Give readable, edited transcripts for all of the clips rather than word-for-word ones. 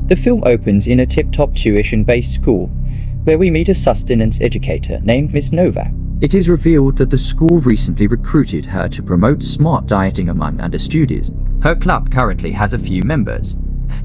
The film opens in a tip-top tuition-based school, where we meet a sustenance educator named Miss Novak. It is revealed that the school recently recruited her to promote smart dieting among understudies. Her club currently has a few members,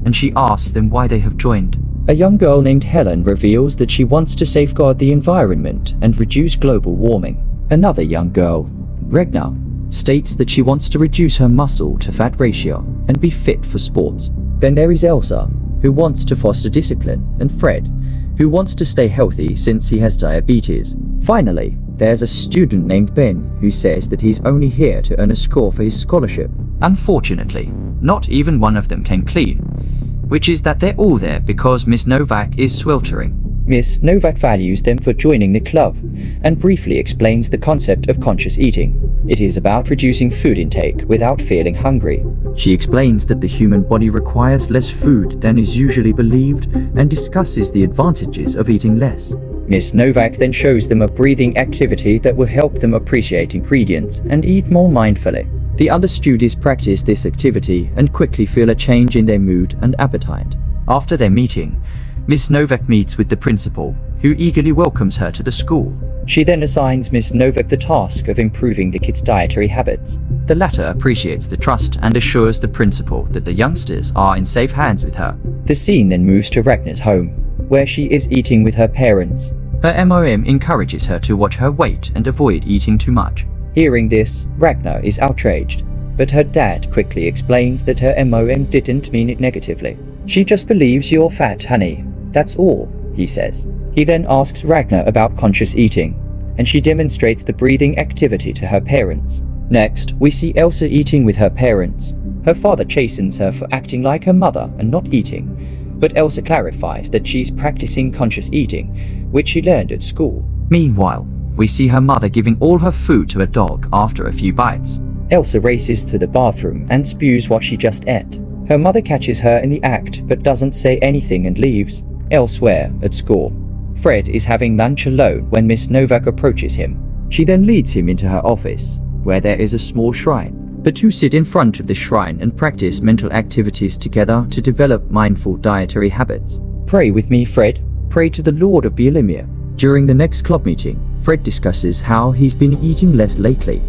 and she asks them why they have joined. A young girl named Helen reveals that she wants to safeguard the environment and reduce global warming. Another young girl, Ragnar, states that she wants to reduce her muscle to fat ratio and be fit for sports. Then there is Elsa, who wants to foster discipline, and Fred, who wants to stay healthy since he has diabetes. Finally, there's a student named Ben who says that he's only here to earn a score for his scholarship. Unfortunately, not even one of them came clean, which is that they're all there because Miss Novak is sweltering. Miss Novak values them for joining the club and briefly explains the concept of conscious eating. It is about reducing food intake without feeling hungry. She explains that the human body requires less food than is usually believed and discusses the advantages of eating less. Miss Novak then shows them a breathing activity that will help them appreciate ingredients and eat more mindfully. The understudies practice this activity and quickly feel a change in their mood and appetite. After their meeting, Miss Novak meets with the principal, who eagerly welcomes her to the school. She then assigns Miss Novak the task of improving the kids' dietary habits. The latter appreciates the trust and assures the principal that the youngsters are in safe hands with her. The scene then moves to Ragnar's home, where she is eating with her parents. Her MOM encourages her to watch her weight and avoid eating too much. Hearing this, Ragnar is outraged, but her dad quickly explains that her MOM didn't mean it negatively. She just believes you're fat, honey. That's all, he says. He then asks Ragnar about conscious eating, and she demonstrates the breathing activity to her parents. Next, we see Elsa eating with her parents. Her father chastens her for acting like her mother and not eating, but Elsa clarifies that she's practicing conscious eating, which she learned at school. Meanwhile, we see her mother giving all her food to a dog after a few bites. Elsa races to the bathroom and spews what she just ate. Her mother catches her in the act but doesn't say anything and leaves. Elsewhere, at school, Fred is having lunch alone when Miss Novak approaches him. She then leads him into her office, where there is a small shrine. The two sit in front of the shrine and practice mental activities together to develop mindful dietary habits. Pray with me, Fred. Pray to the Lord of Bulimia. During the next club meeting, Fred discusses how he's been eating less lately,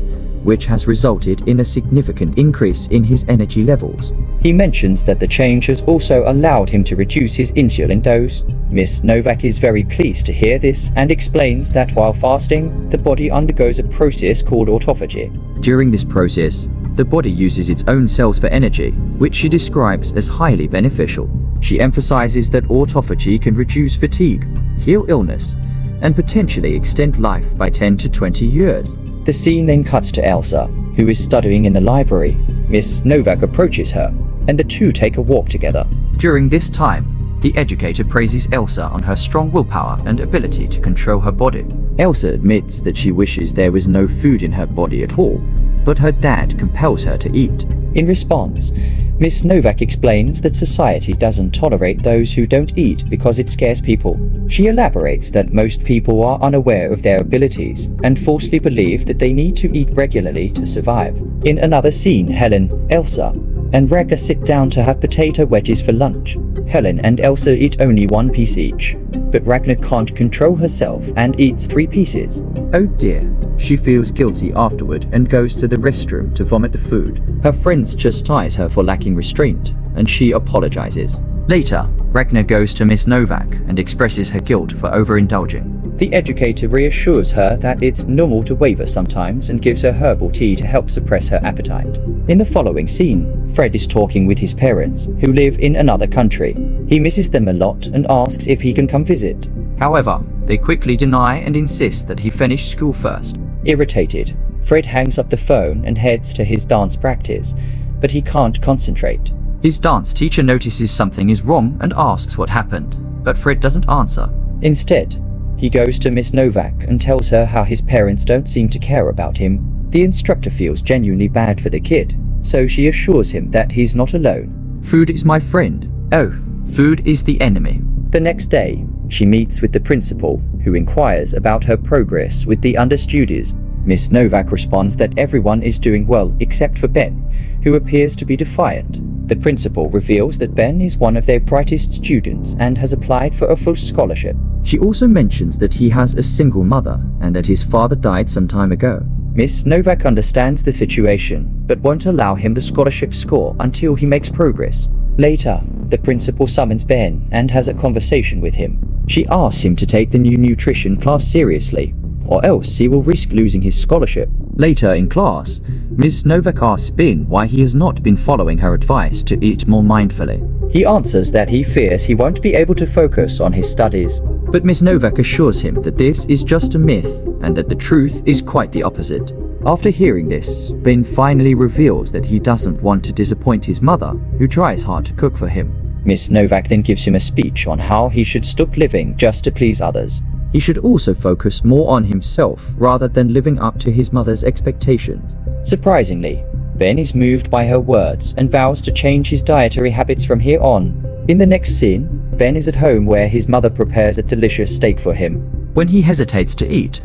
which has resulted in a significant increase in his energy levels. He mentions that the change has also allowed him to reduce his insulin dose. Miss Novak is very pleased to hear this and explains that while fasting, the body undergoes a process called autophagy. During this process, the body uses its own cells for energy, which she describes as highly beneficial. She emphasizes that autophagy can reduce fatigue, heal illness, and potentially extend life by 10 to 20 years. The scene then cuts to Elsa, who is studying in the library. Miss Novak approaches her, and the two take a walk together. During this time, the educator praises Elsa on her strong willpower and ability to control her body. Elsa admits that she wishes there was no food in her body at all, but her dad compels her to eat. In response, Miss Novak explains that society doesn't tolerate those who don't eat because it scares people. She elaborates that most people are unaware of their abilities and falsely believe that they need to eat regularly to survive. In another scene, Helen, Elsa, and Ragnar sit down to have potato wedges for lunch. Helen and Elsa eat only one piece each, but Ragnar can't control herself and eats 3 pieces. Oh dear. She feels guilty afterward and goes to the restroom to vomit the food. Her friends chastise her for lacking restraint, and she apologizes. Later, Ragnar goes to Miss Novak and expresses her guilt for overindulging. The educator reassures her that it's normal to waver sometimes and gives her herbal tea to help suppress her appetite. In the following scene, Fred is talking with his parents, who live in another country. He misses them a lot and asks if he can come visit. However, they quickly deny and insist that he finish school first. Irritated, Fred hangs up the phone and heads to his dance practice, but he can't concentrate. His dance teacher notices something is wrong and asks what happened, but Fred doesn't answer. Instead, he goes to Miss Novak and tells her how his parents don't seem to care about him. The instructor feels genuinely bad for the kid, so she assures him that he's not alone. Food is my friend. Oh, food is the enemy. The next day, she meets with the principal, who inquires about her progress with the understudies. Miss Novak responds that everyone is doing well except for Ben, who appears to be defiant. The principal reveals that Ben is one of their brightest students and has applied for a full scholarship. She also mentions that he has a single mother and that his father died some time ago. Miss Novak understands the situation, but won't allow him the scholarship score until he makes progress. Later, the principal summons Ben and has a conversation with him. She asks him to take the new nutrition class seriously, or else he will risk losing his scholarship. Later in class, Miss Novak asks Ben why he has not been following her advice to eat more mindfully. He answers that he fears he won't be able to focus on his studies. But Miss Novak assures him that this is just a myth and that the truth is quite the opposite. After hearing this, Ben finally reveals that he doesn't want to disappoint his mother, who tries hard to cook for him. Miss Novak then gives him a speech on how he should stop living just to please others. He should also focus more on himself rather than living up to his mother's expectations. Surprisingly, Ben is moved by her words and vows to change his dietary habits from here on. In the next scene, Ben is at home where his mother prepares a delicious steak for him. When he hesitates to eat,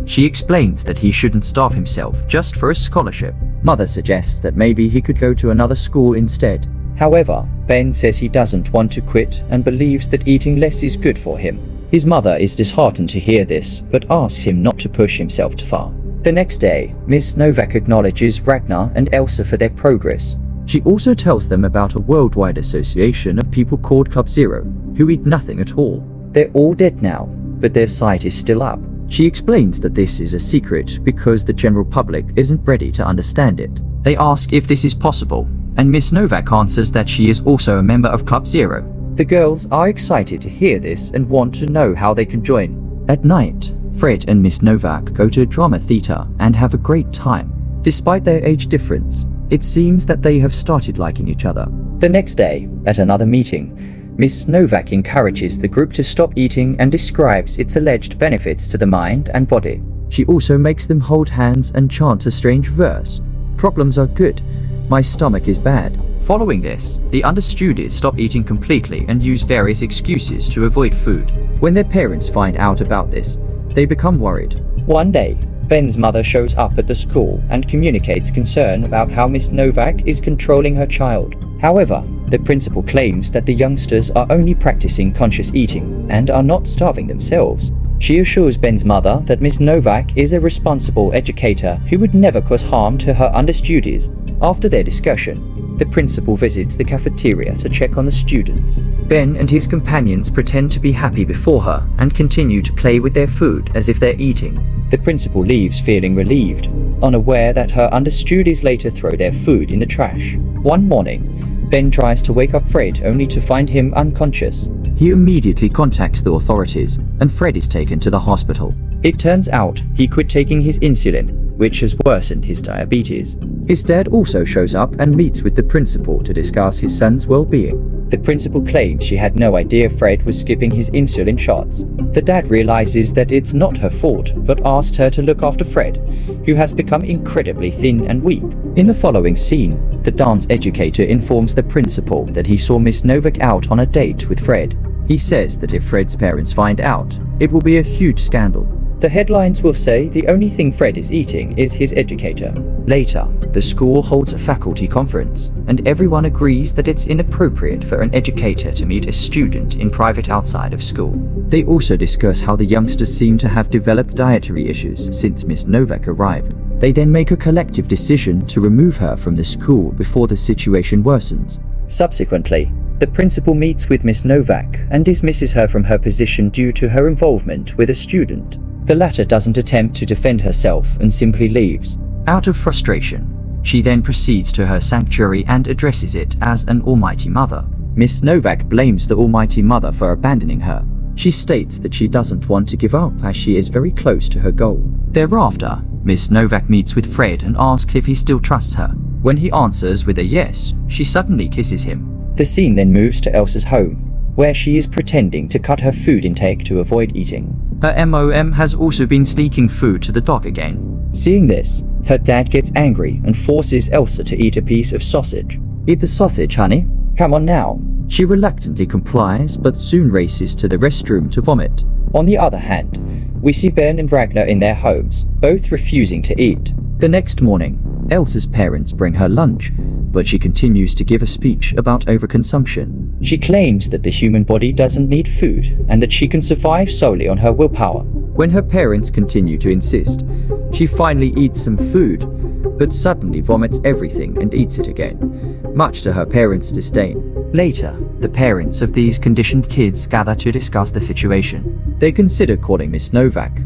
she explains that he shouldn't starve himself just for a scholarship. Mother suggests that maybe he could go to another school instead. However, Ben says he doesn't want to quit and believes that eating less is good for him. His mother is disheartened to hear this, but asks him not to push himself too far. The next day, Miss Novak acknowledges Ragnar and Elsa for their progress. She also tells them about a worldwide association of people called Club Zero, who eat nothing at all. They're all dead now, but their site is still up. She explains that this is a secret because the general public isn't ready to understand it. They ask if this is possible, and Miss Novak answers that she is also a member of Club Zero. The girls are excited to hear this and want to know how they can join. At night, Fred and Miss Novak go to drama theater and have a great time. Despite their age difference, it seems that they have started liking each other. The next day, at another meeting, Miss Novak encourages the group to stop eating and describes its alleged benefits to the mind and body. She also makes them hold hands and chant a strange verse. Problems are good. My stomach is bad. Following this, the understudies stop eating completely and use various excuses to avoid food. When their parents find out about this, they become worried. One day, Ben's mother shows up at the school and communicates concern about how Miss Novak is controlling her child. However, the principal claims that the youngsters are only practicing conscious eating and are not starving themselves. She assures Ben's mother that Miss Novak is a responsible educator who would never cause harm to her understudies. After their discussion, the principal visits the cafeteria to check on the students. Ben and his companions pretend to be happy before her and continue to play with their food as if they're eating. The principal leaves feeling relieved, unaware that her understudies later throw their food in the trash. One morning, Ben tries to wake up Fred only to find him unconscious. He immediately contacts the authorities and Fred is taken to the hospital. It turns out he quit taking his insulin, which has worsened his diabetes. His dad also shows up and meets with the principal to discuss his son's well-being. The principal claims she had no idea Fred was skipping his insulin shots. The dad realizes that it's not her fault, but asks her to look after Fred, who has become incredibly thin and weak. In the following scene, the dance educator informs the principal that he saw Miss Novak out on a date with Fred. He says that if Fred's parents find out, it will be a huge scandal. The headlines will say the only thing Fred is eating is his educator. Later, the school holds a faculty conference, and everyone agrees that it's inappropriate for an educator to meet a student in private outside of school. They also discuss how the youngsters seem to have developed dietary issues since Miss Novak arrived. They then make a collective decision to remove her from the school before the situation worsens. Subsequently, the principal meets with Miss Novak and dismisses her from her position due to her involvement with a student. The latter doesn't attempt to defend herself and simply leaves. Out of frustration, she then proceeds to her sanctuary and addresses it as an almighty mother. Miss Novak blames the almighty mother for abandoning her. She states that she doesn't want to give up as she is very close to her goal. Thereafter, Miss Novak meets with Fred and asks if he still trusts her. When he answers with a yes, she suddenly kisses him. The scene then moves to Elsa's home, where she is pretending to cut her food intake to avoid eating. Her MOM has also been sneaking food to the dog again. Seeing this, her dad gets angry and forces Elsa to eat a piece of sausage. Eat the sausage, honey. Come on now. She reluctantly complies, but soon races to the restroom to vomit. On the other hand, we see Ben and Ragnar in their homes, both refusing to eat. The next morning, Elsa's parents bring her lunch, but she continues to give a speech about overconsumption. She claims that the human body doesn't need food and that she can survive solely on her willpower. When her parents continue to insist, she finally eats some food, but suddenly vomits everything and eats it again, much to her parents' disdain. Later, the parents of these conditioned kids gather to discuss the situation. They consider calling Miss Novak,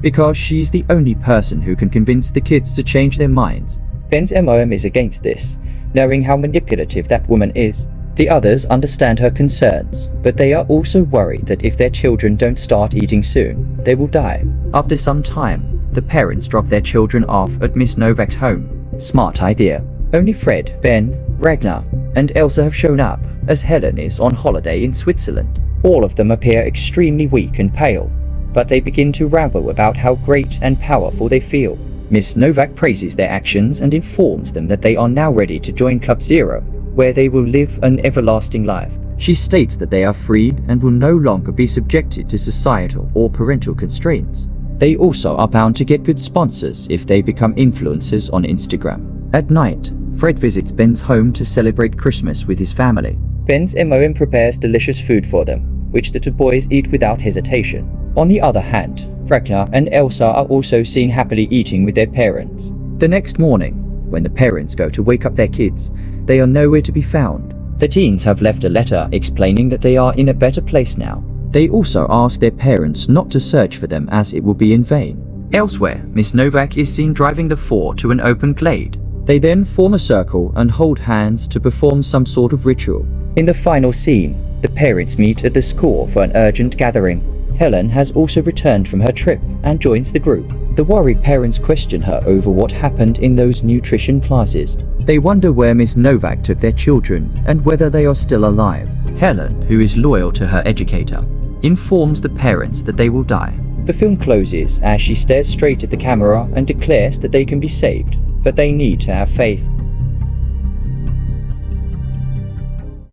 because she's the only person who can convince the kids to change their minds. Ben's MOM is against this, knowing how manipulative that woman is. The others understand her concerns, but they are also worried that if their children don't start eating soon, they will die. After some time, the parents drop their children off at Miss Novak's home. Smart idea. Only Fred, Ben, Ragnar, and Elsa have shown up, as Helen is on holiday in Switzerland. All of them appear extremely weak and pale, but they begin to ramble about how great and powerful they feel. Miss Novak praises their actions and informs them that they are now ready to join Club Zero, where they will live an everlasting life. She states that they are free and will no longer be subjected to societal or parental constraints. They also are bound to get good sponsors if they become influencers on Instagram. At night, Fred visits Ben's home to celebrate Christmas with his family. Ben's MOM prepares delicious food for them, which the two boys eat without hesitation. On the other hand, Ragnar and Elsa are also seen happily eating with their parents. The next morning, when the parents go to wake up their kids, they are nowhere to be found. The teens have left a letter explaining that they are in a better place now. They also ask their parents not to search for them as it will be in vain. Elsewhere, Miss Novak is seen driving the four to an open glade. They then form a circle and hold hands to perform some sort of ritual. In the final scene, the parents meet at the school for an urgent gathering. Helen has also returned from her trip and joins the group. The worried parents question her over what happened in those nutrition classes. They wonder where Miss Novak took their children and whether they are still alive. Helen, who is loyal to her educator, informs the parents that they will die. The film closes as she stares straight at the camera and declares that they can be saved, but they need to have faith.